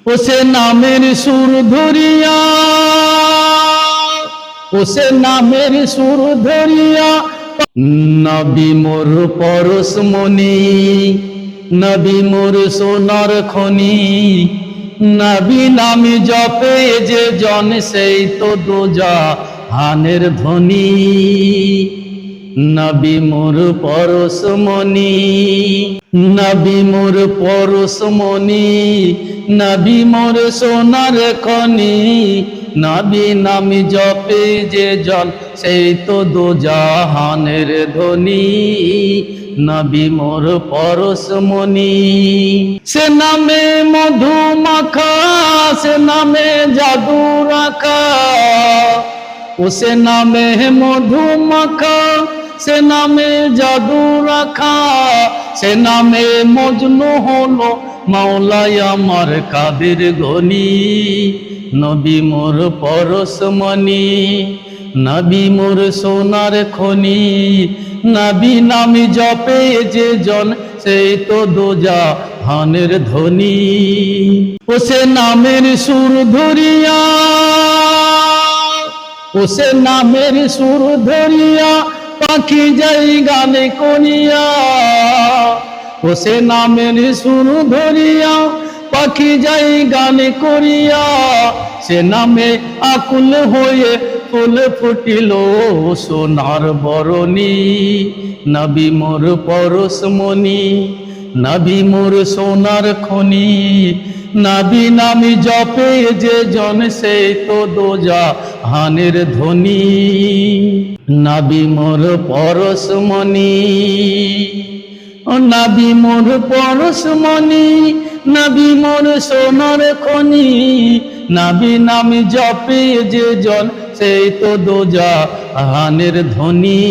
ওসে নামের সুর ধরিয়া, ওসে নামের সুর ধরিয়া নবী মোর পরশমণি, নবী মোর সোনার খনি। নবী নামে জপে যে জন সেই তো দোজাহানের ধ্বনি। নবী মোর পরশমণি, নবী মোর পরশমণি, নবী মোর সোনার খনি। নবী নামে জপে যে জন সেই তো দোজাহানের ধ্বনি। নবী মোর পরশমণি। সে নামে মধু মাখা, সে নামে জাদু রাখা। ও সে নামে মধু মাখা, সে নামে জাদু রাখা। সে নামে মজনু হলো মাওলাই আমার কাদের গনি। নবী মোর পরশমণি, নবী মোর সোনার খনি। নবী নামে জপে যে জন সেই তো দোজাহানের ধ্বনি। ও সে নামের সুর ধরিয়া, ও সে নামের সুর ধরিয়া পাখি যাই গানে করিয়া। ও সে নামের সুর ধরিয়া পাখি যাই গানে করিয়া। সে নামে আকুল হয়ে ফুল ফুটিল সোনার বরণী। নবী মোর পরশমণি, নবী মোর সোনার খনি। নবী নামে জপে যে জন সেই তো দোজাহানের ধ্বনি। নবী মোর পরশমণি, ও নবী মোর পরশমণি, নবী মোর সোনার খনি। নবী নামে জপে যে জন সেই তো দোজাহানের ধ্বনি।